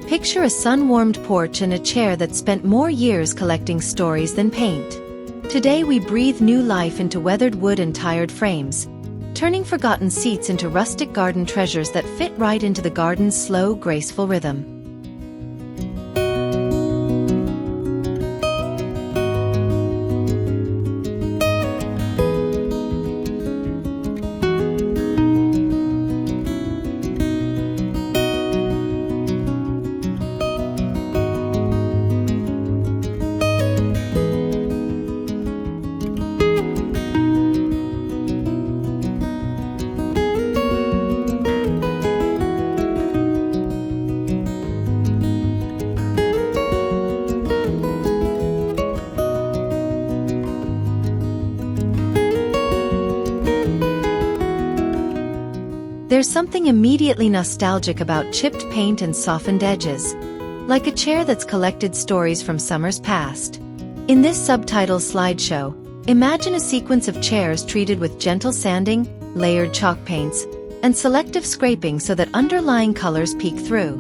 Picture a sun-warmed porch and a chair that spent more years collecting stories than paint. Today we breathe new life into weathered wood and tired frames, turning forgotten seats into rustic garden treasures that fit right into the garden's slow, graceful rhythm. There's something immediately nostalgic about chipped paint and softened edges, like a chair that's collected stories from summers past. In this subtitle slideshow, imagine a sequence of chairs treated with gentle sanding, layered chalk paints, and selective scraping so that underlying colors peek through.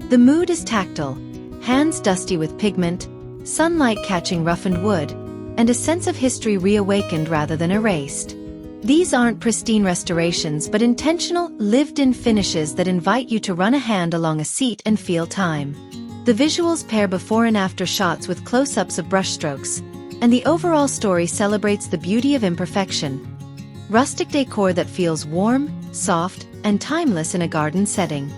The mood is tactile, hands dusty with pigment, sunlight catching roughened wood, and a sense of history reawakened rather than erased. These aren't pristine restorations but intentional, lived-in finishes that invite you to run a hand along a seat and feel time. The visuals pair before and after shots with close-ups of brushstrokes, and the overall story celebrates the beauty of imperfection. Rustic decor that feels warm, soft, and timeless in a garden setting.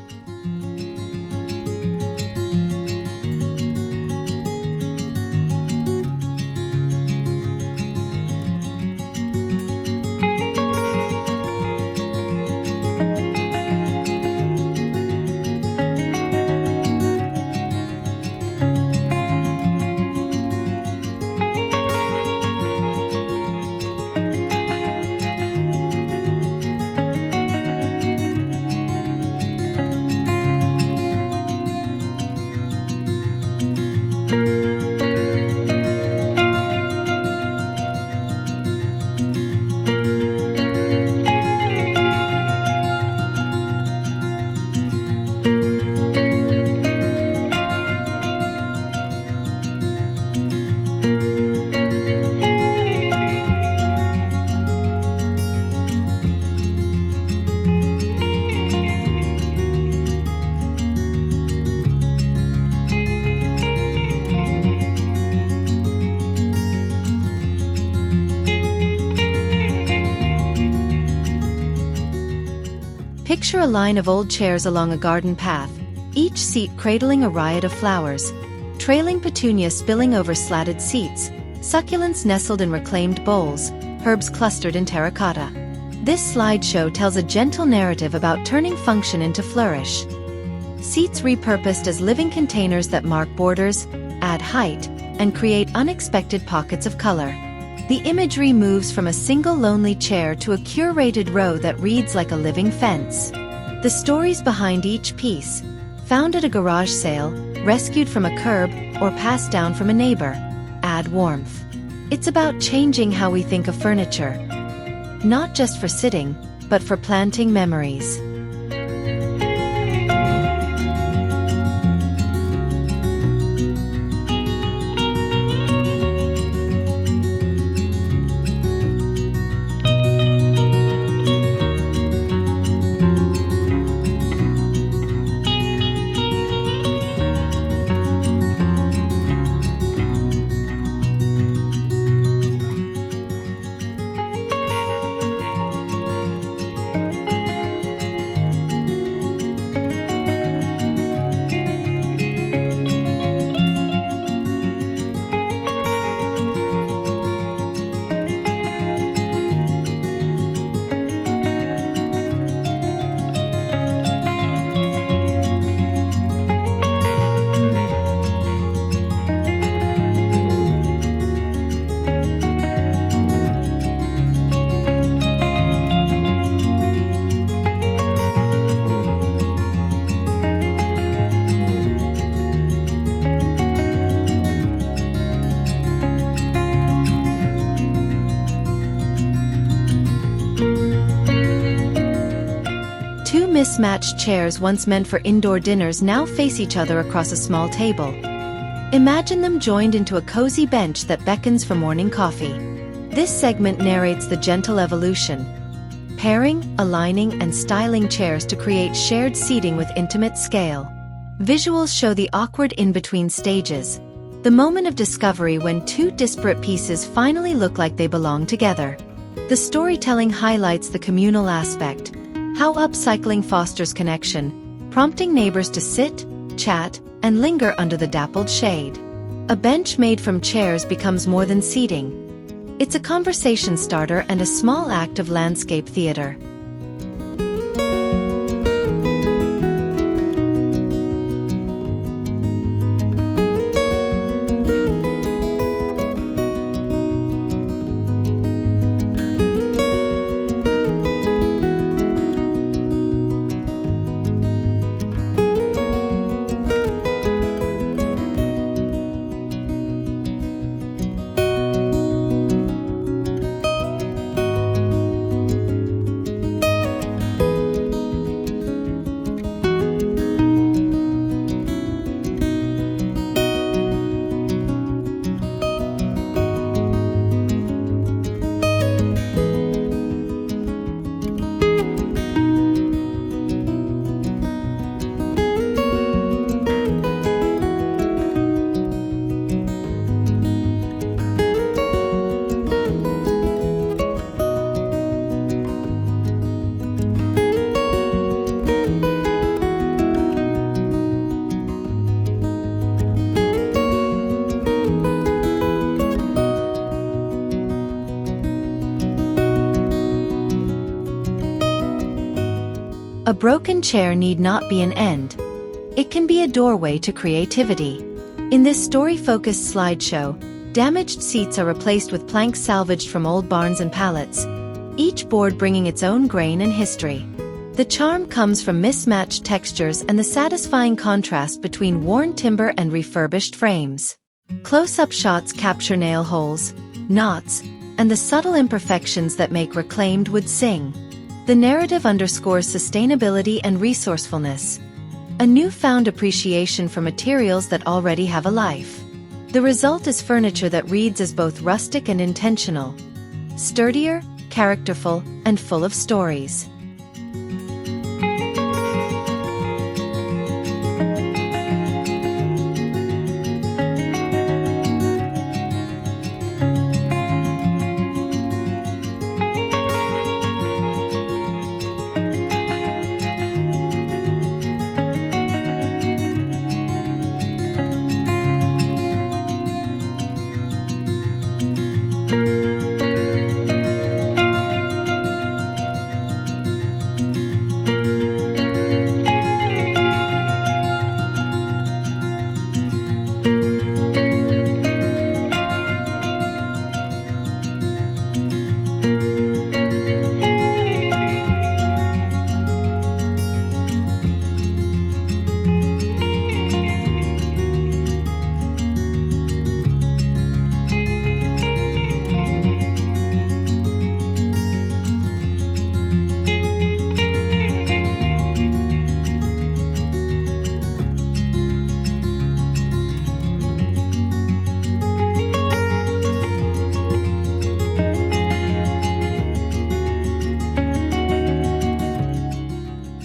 Picture a line of old chairs along a garden path, each seat cradling a riot of flowers, trailing petunia spilling over slatted seats, succulents nestled in reclaimed bowls, herbs clustered in terracotta. This slideshow tells a gentle narrative about turning function into flourish. Seats repurposed as living containers that mark borders, add height, and create unexpected pockets of color. The imagery moves from a single lonely chair to a curated row that reads like a living fence. The stories behind each piece, found at a garage sale, rescued from a curb, or passed down from a neighbor, add warmth. It's about changing how we think of furniture. Not just for sitting, but for planting memories. mismatched chairs once meant for indoor dinners now face each other across a small table. Imagine them joined into a cozy bench that beckons for morning coffee. This segment narrates the gentle evolution, pairing, aligning, and styling chairs to create shared seating with intimate scale. Visuals show the awkward in-between stages, the moment of discovery when two disparate pieces finally look like they belong together. The storytelling highlights the communal aspect, how upcycling fosters connection, prompting neighbors to sit, chat, and linger under the dappled shade. A bench made from chairs becomes more than seating. It's a conversation starter and a small act of landscape theater. A broken chair need not be an end. It can be a doorway to creativity. In this story-focused slideshow, damaged seats are replaced with planks salvaged from old barns and pallets, each board bringing its own grain and history. The charm comes from mismatched textures and the satisfying contrast between worn timber and refurbished frames. Close-up shots capture nail holes, knots, and the subtle imperfections that make reclaimed wood sing. The narrative underscores sustainability and resourcefulness, a newfound appreciation for materials that already have a life. The result is furniture that reads as both rustic and intentional, sturdier, characterful, and full of stories.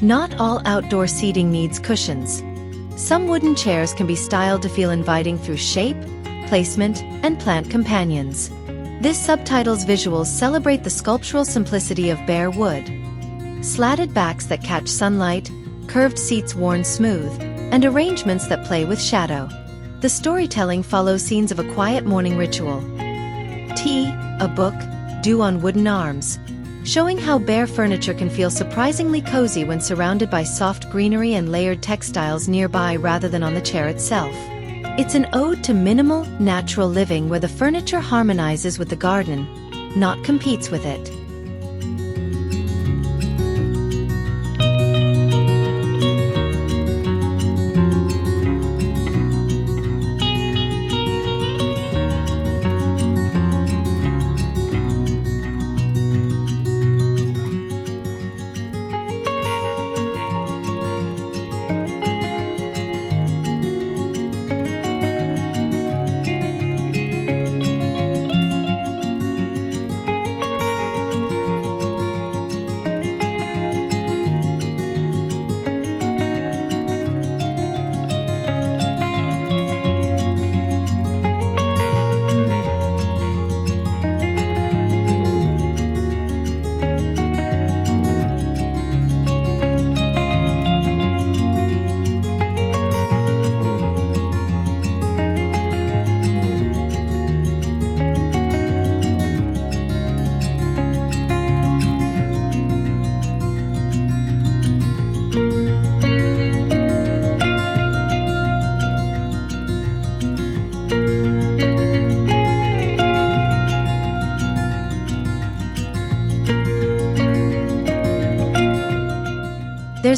Not all outdoor seating needs cushions. Some wooden chairs can be styled to feel inviting through shape, placement, and plant companions. This subtitle's visuals celebrate the sculptural simplicity of bare wood. Slatted backs that catch sunlight, curved seats worn smooth, and arrangements that play with shadow. The storytelling follows scenes of a quiet morning ritual. Tea, a book, dew on wooden arms, showing how bare furniture can feel surprisingly cozy when surrounded by soft greenery and layered textiles nearby rather than on the chair itself. It's an ode to minimal, natural living where the furniture harmonizes with the garden, not competes with it.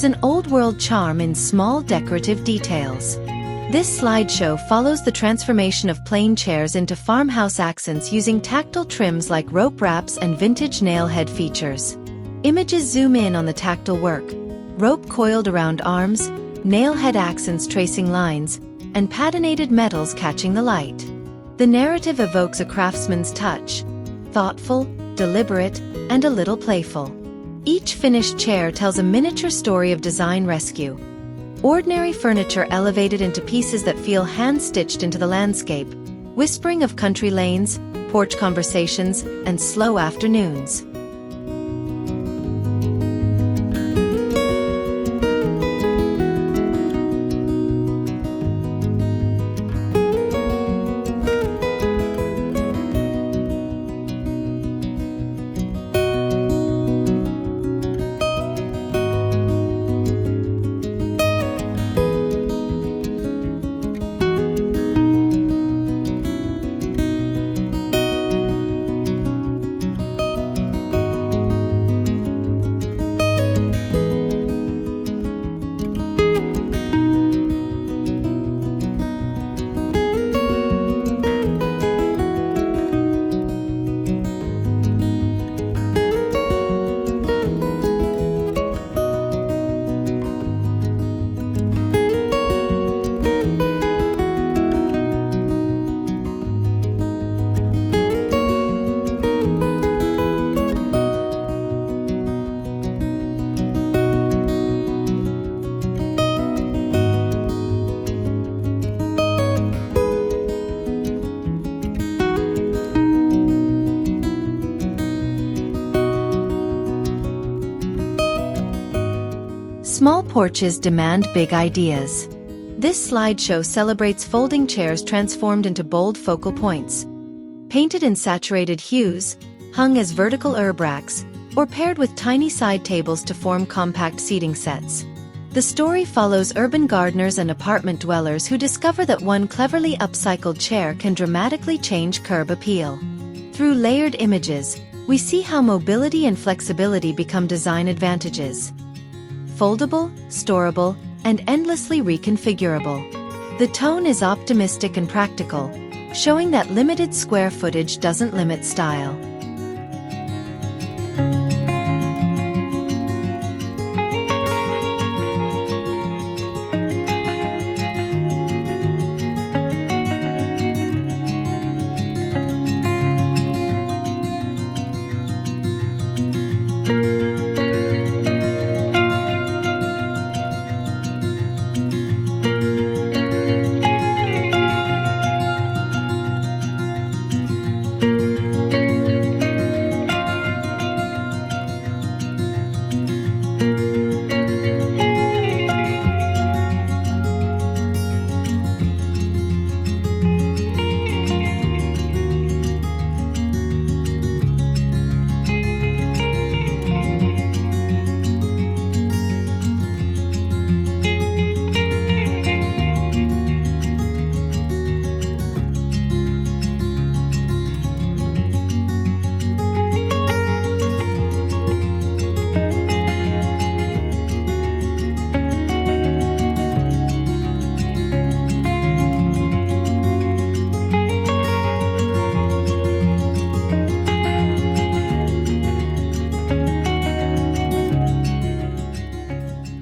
There's an old-world charm in small decorative details. This slideshow follows the transformation of plain chairs into farmhouse accents using tactile trims like rope wraps and vintage nailhead features. Images zoom in on the tactile work: rope coiled around arms, nailhead accents tracing lines, and patinated metals catching the light. The narrative evokes a craftsman's touch: thoughtful, deliberate, and a little playful. Each finished chair tells a miniature story of design rescue. Ordinary furniture elevated into pieces that feel hand-stitched into the landscape, whispering of country lanes, porch conversations, and slow afternoons. Small porches demand big ideas. This slideshow celebrates folding chairs transformed into bold focal points. Painted in saturated hues, hung as vertical herb racks, or paired with tiny side tables to form compact seating sets. The story follows urban gardeners and apartment dwellers who discover that one cleverly upcycled chair can dramatically change curb appeal. Through layered images, we see how mobility and flexibility become design advantages. Foldable, storable, and endlessly reconfigurable. The tone is optimistic and practical, showing that limited square footage doesn't limit style.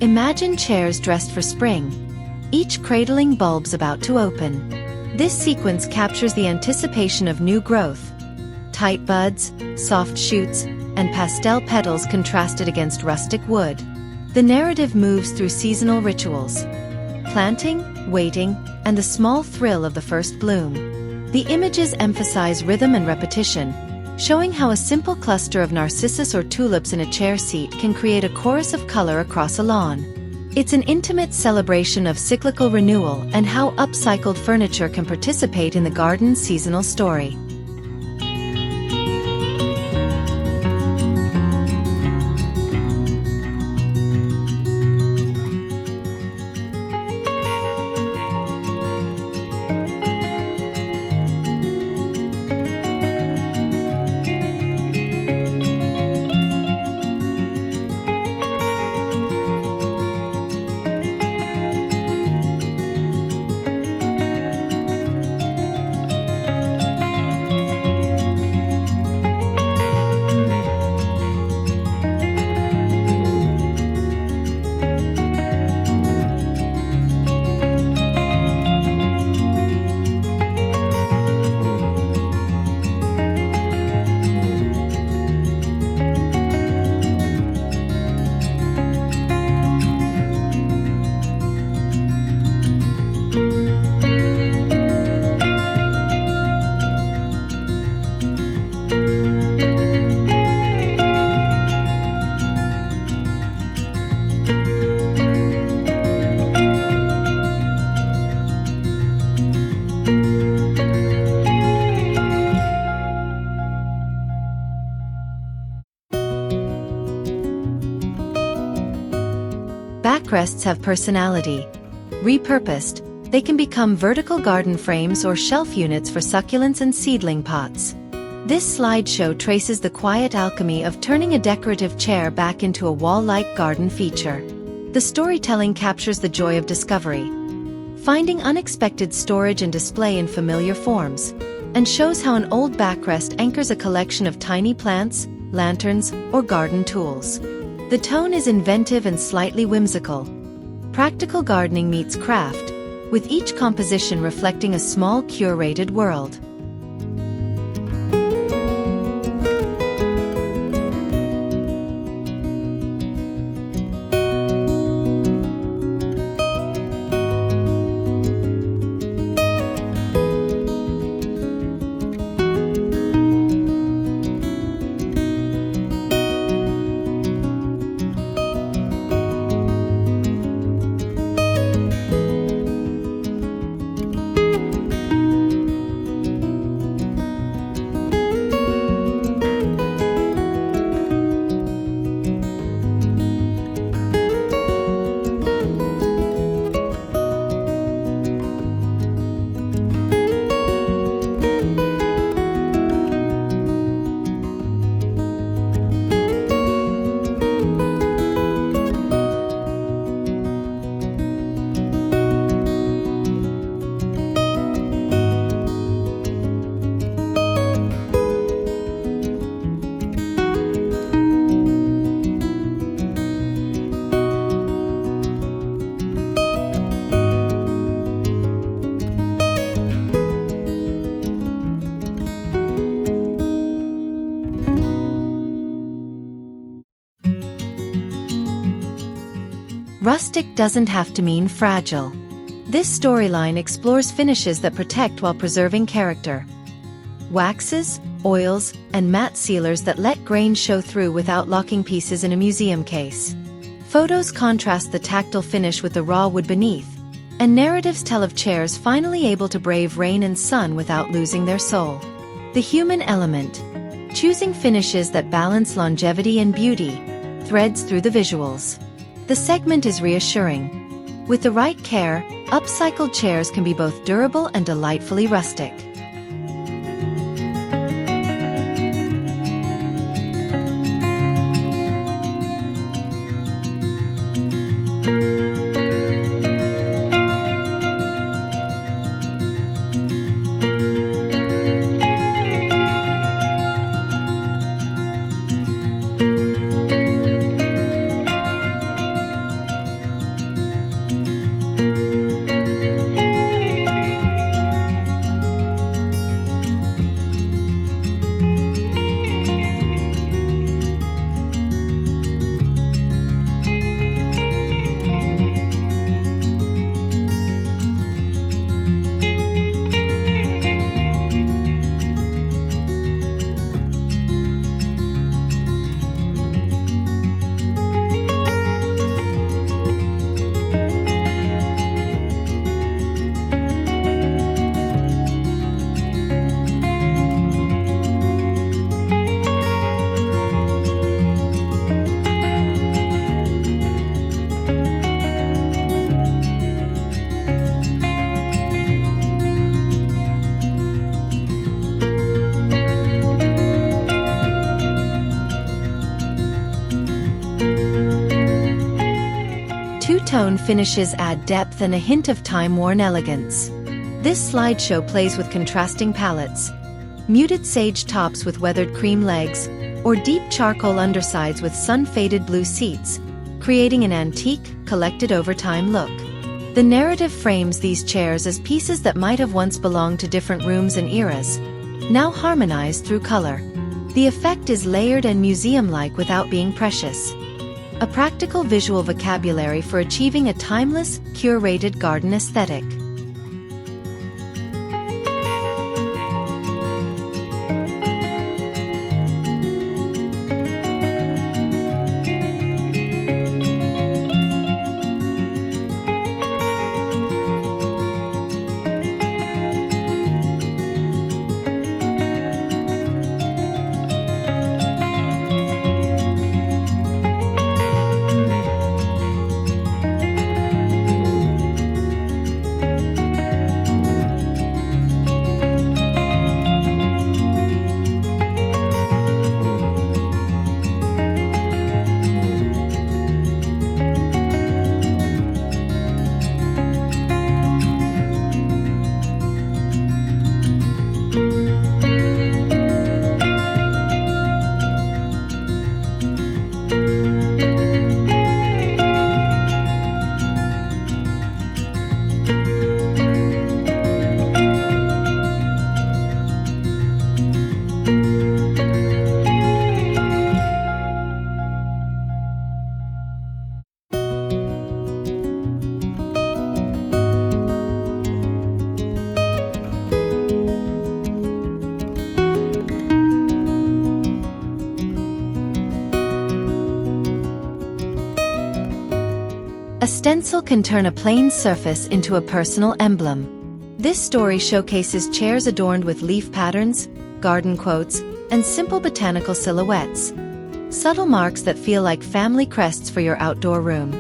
Imagine chairs dressed for spring, each cradling bulbs about to open. This sequence captures the anticipation of new growth. Tight buds, soft shoots, and pastel petals contrasted against rustic wood. The narrative moves through seasonal rituals: planting, waiting, and the small thrill of the first bloom. The images emphasize rhythm and repetition, showing how a simple cluster of narcissus or tulips in a chair seat can create a chorus of color across a lawn. It's an intimate celebration of cyclical renewal and how upcycled furniture can participate in the garden's seasonal story. backrests have personality. Repurposed, they can become vertical garden frames or shelf units for succulents and seedling pots. This slideshow traces the quiet alchemy of turning a decorative chair back into a wall-like garden feature. The storytelling captures the joy of discovery, finding unexpected storage and display in familiar forms, and shows how an old backrest anchors a collection of tiny plants, lanterns, or garden tools. The tone is inventive and slightly whimsical. Practical gardening meets craft, with each composition reflecting a small curated world. Rustic doesn't have to mean fragile. This storyline explores finishes that protect while preserving character. Waxes, oils, and matte sealers that let grain show through without locking pieces in a museum case. Photos contrast the tactile finish with the raw wood beneath, and narratives tell of chairs finally able to brave rain and sun without losing their soul. The human element, choosing finishes that balance longevity and beauty, threads through the visuals. The segment is reassuring. With the right care, upcycled chairs can be both durable and delightfully rustic. Two-tone finishes add depth and a hint of time-worn elegance. This slideshow plays with contrasting palettes, muted sage tops with weathered cream legs, or deep charcoal undersides with sun-faded blue seats, creating an antique, collected-over-time look. The narrative frames these chairs as pieces that might have once belonged to different rooms and eras, now harmonized through color. The effect is layered and museum-like without being precious. A practical visual vocabulary for achieving a timeless, curated garden aesthetic. stencil can turn a plain surface into a personal emblem. This story showcases chairs adorned with leaf patterns, garden quotes, and simple botanical silhouettes. Subtle marks that feel like family crests for your outdoor room.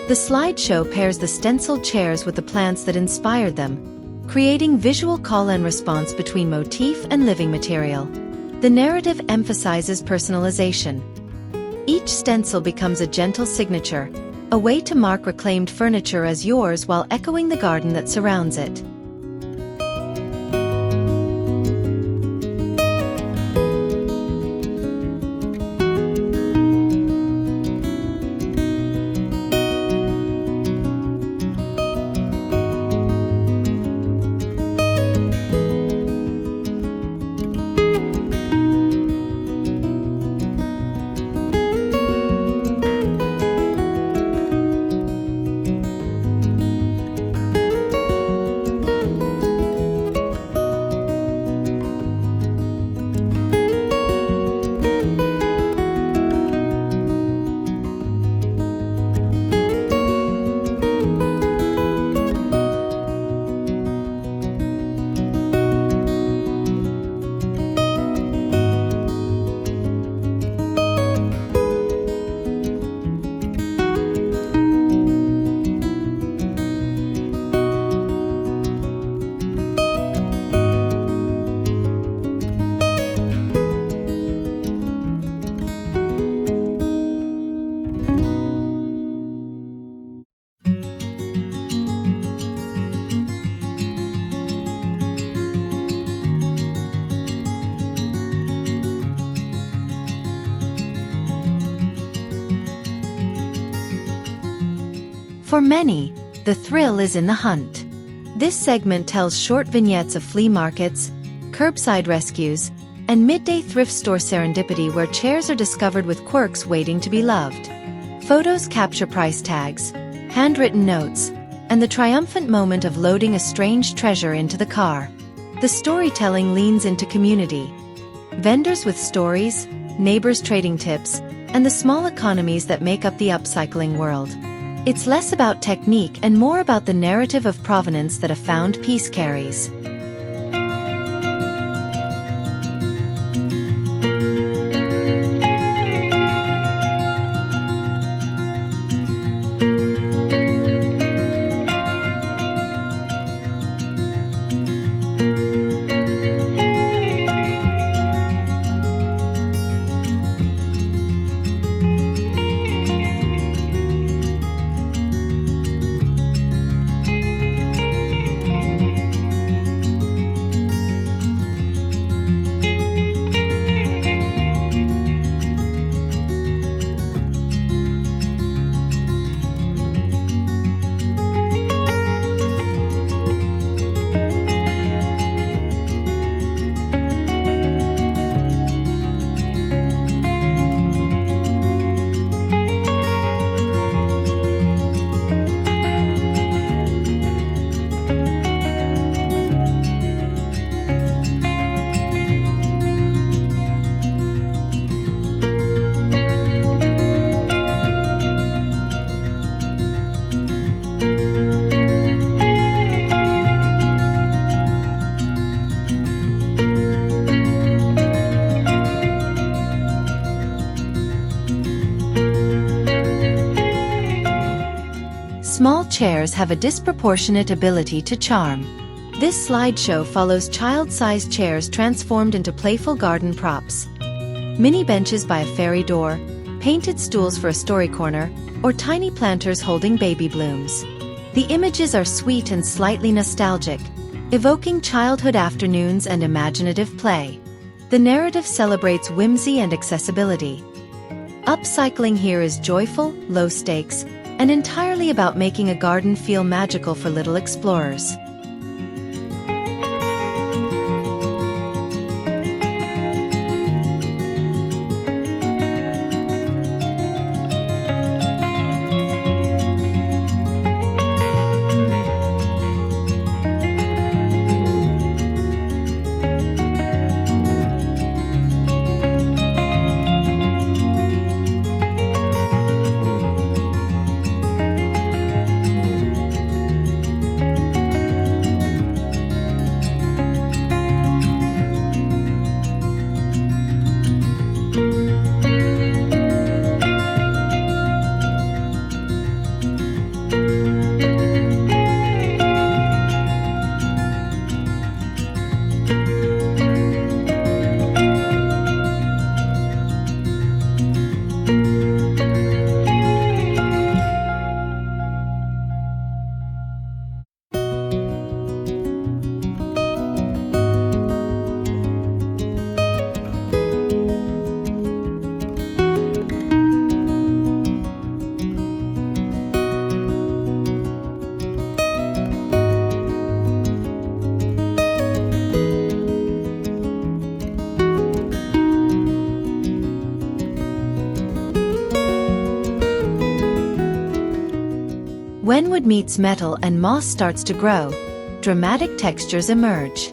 The slideshow pairs the stenciled chairs with the plants that inspired them, creating visual call and response between motif and living material. The narrative emphasizes personalization. Each stencil becomes a gentle signature, a way to mark reclaimed furniture as yours while echoing the garden that surrounds it. For many, the thrill is in the hunt. This segment tells short vignettes of flea markets, curbside rescues, and midday thrift store serendipity where chairs are discovered with quirks waiting to be loved. Photos capture price tags, handwritten notes, and the triumphant moment of loading a strange treasure into the car. The storytelling leans into community. Vendors with stories, neighbors trading tips, and the small economies that make up the upcycling world. It's less about technique and more about the narrative of provenance that a found piece carries. Small chairs have a disproportionate ability to charm. This slideshow follows child-sized chairs transformed into playful garden props. Mini benches by a fairy door, painted stools for a story corner, or tiny planters holding baby blooms. The images are sweet and slightly nostalgic, evoking childhood afternoons and imaginative play. The narrative celebrates whimsy and accessibility. Upcycling here is joyful, low stakes, and entirely about making a garden feel magical for little explorers. wood meets metal and moss starts to grow, dramatic textures emerge.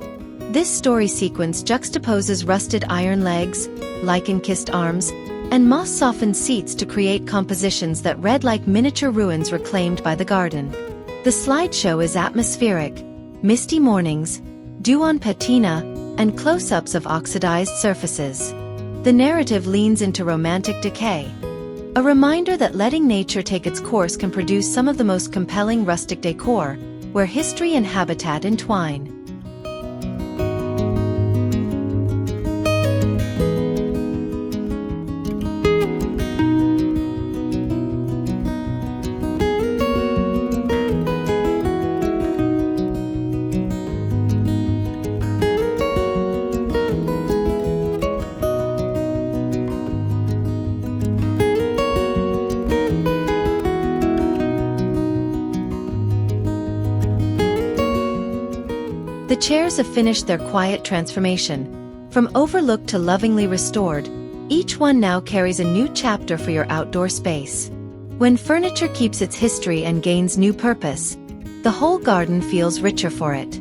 This story sequence juxtaposes rusted iron legs, lichen-kissed arms, and moss-softened seats to create compositions that read like miniature ruins reclaimed by the garden. The slideshow is atmospheric: misty mornings, dew on patina, and close-ups of oxidized surfaces. The narrative leans into romantic decay, a reminder that letting nature take its course can produce some of the most compelling rustic decor, where history and habitat entwine. The chairs have finished their quiet transformation. From overlooked to lovingly restored, each one now carries a new chapter for your outdoor space. When furniture keeps its history and gains new purpose, the whole garden feels richer for it.